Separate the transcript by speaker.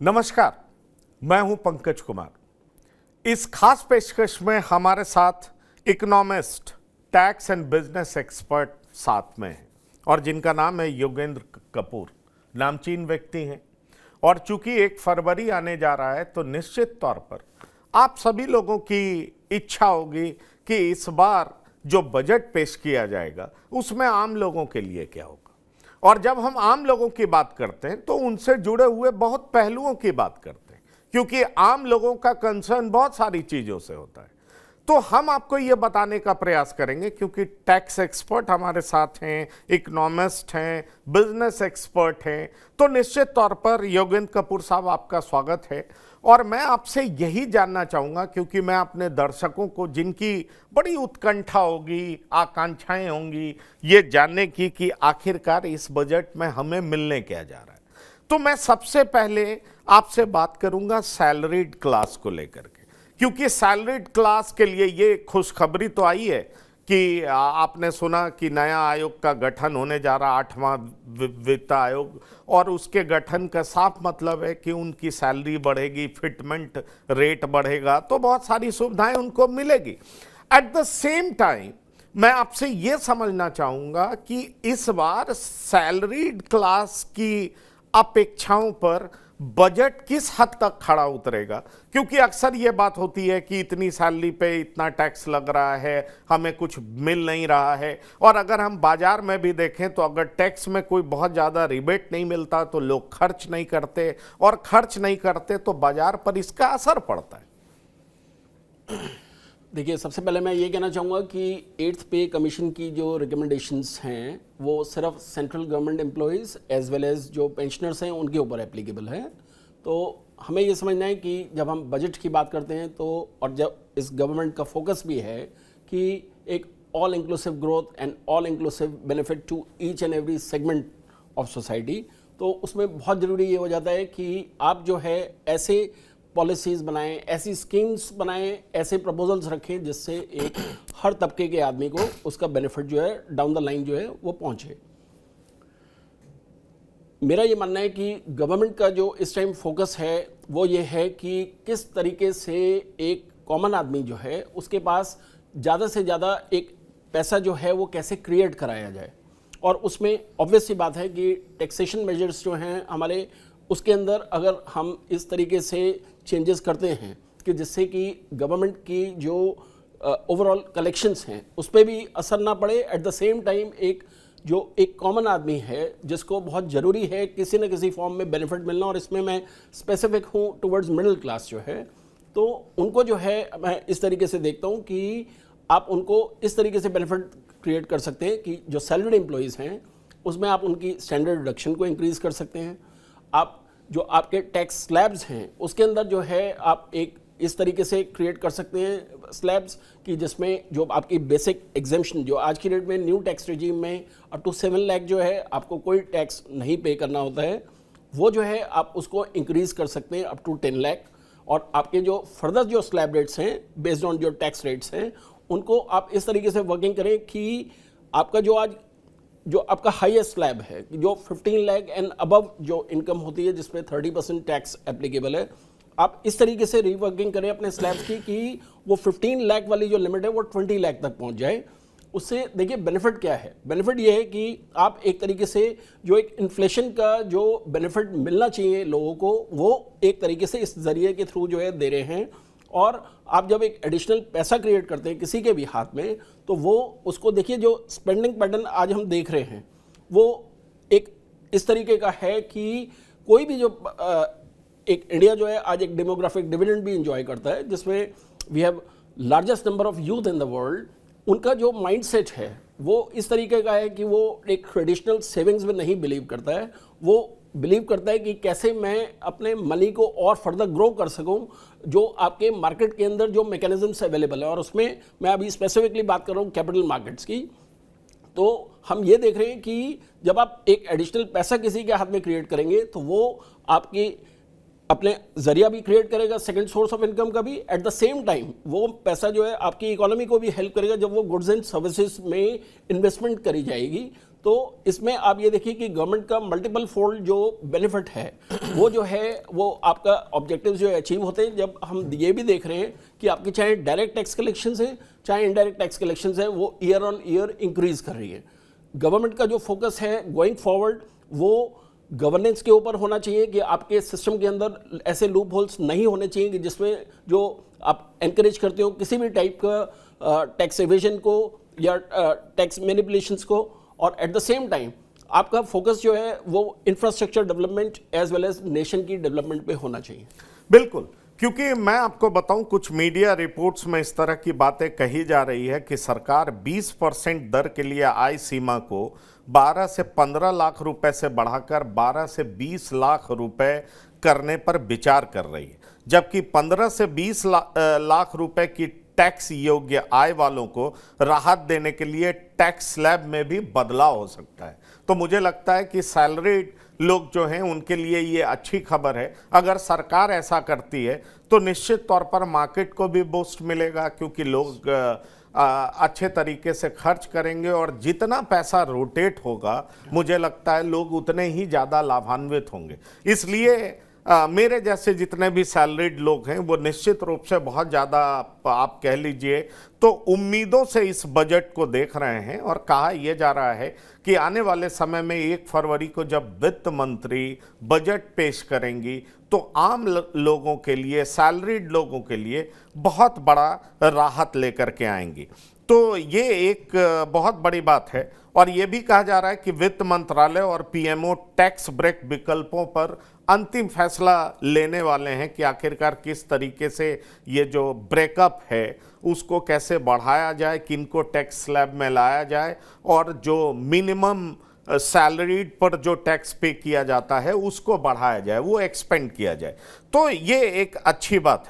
Speaker 1: नमस्कार, मैं हूं पंकज कुमार। इस खास पेशकश में हमारे साथ economist, tax and business expert साथ में हैं और जिनका नाम है योगेंद्र कपूर। नामचीन व्यक्ति हैं और चूंकि 1 फरवरी आने जा रहा है तो निश्चित तौर पर आप सभी लोगों की इच्छा होगी कि इस बार जो बजट पेश किया जाएगा उसमें आम लोगों के लिए क्या होगा। और जब हम आम लोगों की बात करते हैं तो उनसे जुड़े हुए बहुत पहलुओं की बात करते हैं, क्योंकि आम लोगों का कंसर्न बहुत सारी चीज़ों से होता है। तो हम आपको ये बताने का प्रयास करेंगे, क्योंकि टैक्स एक्सपर्ट हमारे साथ हैं, इकोनॉमिस्ट हैं, बिजनेस एक्सपर्ट हैं, तो निश्चित तौर पर योगेंद्र कपूर साहब आपका स्वागत है। और मैं आपसे यही जानना चाहूँगा, क्योंकि मैं अपने दर्शकों को, जिनकी बड़ी उत्कंठा होगी, आकांक्षाएं होंगी ये जानने की कि आखिरकार इस बजट में हमें मिलने क्या जा रहा है, तो मैं सबसे पहले आपसे बात करूँगा सैलरीड क्लास को लेकर के, क्योंकि सैलरीड क्लास के लिए ये खुशखबरी तो आई है कि आपने सुना कि नया आयोग का गठन होने जा रहा, 8वां वित्त आयोग, और उसके गठन का साफ मतलब है कि उनकी सैलरी बढ़ेगी, फिटमेंट रेट बढ़ेगा, तो बहुत सारी सुविधाएं उनको मिलेगी। एट द सेम टाइम मैं आपसे ये समझना चाहूँगा कि इस बार सैलरीड क्लास की अपेक्षाओं पर बजट किस हद तक खड़ा उतरेगा, क्योंकि अक्सर ये बात होती है कि इतनी सैलरी पे इतना टैक्स लग रहा है, हमें कुछ मिल नहीं रहा है। और अगर हम बाजार में भी देखें तो अगर टैक्स में कोई बहुत ज़्यादा रिबेट नहीं मिलता तो लोग खर्च नहीं करते, और खर्च नहीं करते तो बाजार पर इसका असर पड़ता है।
Speaker 2: देखिए, सबसे पहले मैं ये कहना चाहूँगा कि 8th पे कमीशन की जो रिकमेंडेशंस हैं वो सिर्फ central government employees as well as जो पेंशनर्स हैं उनके ऊपर एप्लीकेबल है। तो हमें ये समझना है कि जब हम बजट की बात करते हैं तो, और जब इस गवर्नमेंट का फोकस भी है कि एक all inclusive growth and all inclusive benefit to each and every segment of society, तो उसमें बहुत ज़रूरी ये हो जाता है कि आप जो है ऐसे पॉलिसीज़ बनाएं, ऐसी स्कीम्स बनाएं, ऐसे प्रपोजल्स रखें जिससे एक हर तबके के आदमी को उसका बेनिफिट जो है डाउन द लाइन जो है वो पहुंचे। मेरा ये मानना है कि गवर्नमेंट का जो इस टाइम फोकस है वो ये है कि किस तरीके से एक कॉमन आदमी जो है उसके पास ज़्यादा से ज़्यादा एक पैसा जो है वो कैसे क्रिएट कराया जाए। और उसमें ऑब्वियस सी बात है कि टैक्सेशन मेजर्स जो हैं हमारे, उसके अंदर अगर हम इस तरीके से चेंजेस करते हैं कि जिससे कि गवर्नमेंट की जो ओवरऑल कलेक्शंस हैं उस पर भी असर ना पड़े, एट द सेम टाइम एक कॉमन आदमी है जिसको बहुत ज़रूरी है किसी न किसी फॉर्म में बेनिफिट मिलना, और इसमें मैं स्पेसिफिक हूँ टुवर्ड्स मिडिल क्लास जो है, तो उनको जो है मैं इस तरीके से देखता हूँ कि आप उनको इस तरीके से बेनिफिट क्रिएट कर सकते हैं कि जो सैलरीड एम्प्लॉयज़ हैं उसमें आप उनकी स्टैंडर्ड डिडक्शन को इंक्रीज़ कर सकते हैं। आप जो आपके टैक्स स्लैब्स हैं उसके अंदर जो है आप एक इस तरीके से क्रिएट कर सकते हैं स्लैब्स कि जिसमें जो आपकी बेसिक एग्जेम्पशन जो आज की डेट में न्यू टैक्स रेजिम में अप टू 7 लाख जो है आपको कोई टैक्स नहीं पे करना होता है, वो जो है आप उसको इंक्रीज़ कर सकते हैं अप टू 10 लाख। और आपके जो फर्दर जो स्लैब रेट्स हैं बेस्ड ऑन जो टैक्स रेट्स हैं उनको आप इस तरीके से वर्किंग करें कि आपका जो आपका हाईएस्ट स्लैब है जो 15 लाख एंड अबव जो इनकम होती है जिसमें 30% टैक्स एप्लीकेबल है, आप इस तरीके से रीवर्किंग करें अपने स्लैब्स की कि वो 15 लाख वाली जो लिमिट है वो 20 लाख तक पहुंच जाए। उससे देखिए बेनिफिट क्या है, बेनिफिट ये है कि आप एक तरीके से जो एक इन्फ्लेशन का जो बेनिफिट मिलना चाहिए लोगों को वो एक तरीके से इस जरिए के थ्रू जो है दे रहे हैं। और आप जब एक एडिशनल पैसा क्रिएट करते हैं किसी के भी हाथ में तो वो उसको देखिए, जो स्पेंडिंग पैटर्न आज हम देख रहे हैं वो एक इस तरीके का है कि कोई भी जो एक इंडिया जो है आज एक डेमोग्राफिक डिविडेंड भी इंजॉय करता है जिसमें we have largest number of youth in the world. उनका जो माइंडसेट है वो इस तरीके का है कि वो एक ट्रेडिशनल सेविंग्स में नहीं बिलीव करता है, वो बिलीव करता है कि कैसे मैं अपने मनी को और फर्दर ग्रो कर सकूं जो आपके मार्केट के अंदर जो मैकेनिज्म्स अवेलेबल है। और उसमें मैं अभी स्पेसिफिकली बात कर रहा हूं कैपिटल मार्केट्स की। तो हम ये देख रहे हैं कि जब आप एक एडिशनल पैसा किसी के हाथ में क्रिएट करेंगे तो वो आपकी अपने जरिया भी क्रिएट करेगा, सेकंड सोर्स ऑफ इनकम का भी, एट द सेम टाइम वो पैसा जो है आपकी इकोनॉमी को भी हेल्प करेगा जब वो गुड्स एंड सर्विसेज में इन्वेस्टमेंट करी जाएगी। तो इसमें आप ये देखिए कि गवर्नमेंट का मल्टीपल फोल्ड जो बेनिफिट है वो जो है वो आपका ऑब्जेक्टिव जो अचीव होते हैं जब हम ये भी देख रहे हैं कि आपके चाहे डायरेक्ट टैक्स कलेक्शन है चाहे इनडायरेक्ट टैक्स कलेक्शन है वो ईयर ऑन ईयर इंक्रीज कर रही है। गवर्नमेंट का जो फोकस है गोइंग फॉरवर्ड वो गवर्नेंस के ऊपर होना चाहिए कि आपके सिस्टम के अंदर ऐसे लूप होल्स नहीं होने चाहिए कि जिसमें जो आप एनकरेज करते हो किसी भी टाइप का टैक्स एवेजन को या टैक्स मैनिपुलेशंस को, और एट द सेम टाइम आपका फोकस जो है वो infrastructure development as well as nation की डेवलपमेंट पे होना चाहिए।
Speaker 1: बिल्कुल, क्योंकि मैं आपको बताऊं कुछ मीडिया रिपोर्ट्स में इस तरह की बातें कही जा रही है कि सरकार 20% दर के लिए आय सीमा को 12 से 15 लाख रुपए से बढ़ाकर 12 से 20 लाख रुपए करने पर विचार कर रही है, जबकि 15 से 20 लाख रुपए की टैक्स योग्य आय वालों को राहत देने के लिए टैक्स स्लैब में भी बदलाव हो सकता है। तो मुझे लगता है कि सैलरीड लोग जो हैं उनके लिए ये अच्छी खबर है। अगर सरकार ऐसा करती है तो निश्चित तौर पर मार्केट को भी बूस्ट मिलेगा, क्योंकि लोग अच्छे तरीके से खर्च करेंगे और जितना पैसा रोटेट होगा मुझे लगता है लोग उतने ही ज़्यादा लाभान्वित होंगे। इसलिए मेरे जैसे जितने भी सैलरीड लोग हैं वो निश्चित रूप से बहुत ज़्यादा आप कह लीजिए तो उम्मीदों से इस बजट को देख रहे हैं। और कहा यह जा रहा है कि आने वाले समय में 1 फरवरी को जब वित्त मंत्री बजट पेश करेंगी तो आम लोगों के लिए, सैलरीड लोगों के लिए बहुत बड़ा राहत लेकर के आएंगी। तो ये एक बहुत बड़ी बात है। और ये भी कहा जा रहा है कि वित्त मंत्रालय और पीएमओ टैक्स ब्रेक विकल्पों पर अंतिम फैसला लेने वाले हैं कि आखिरकार किस तरीके से ये जो ब्रेकअप है उसको कैसे बढ़ाया जाए, किनको टैक्स स्लैब में लाया जाए और जो मिनिमम सैलरीड पर जो टैक्स पे किया जाता है उसको बढ़ाया जाए, वो एक्सपेंड किया जाए। तो ये एक अच्छी बात है।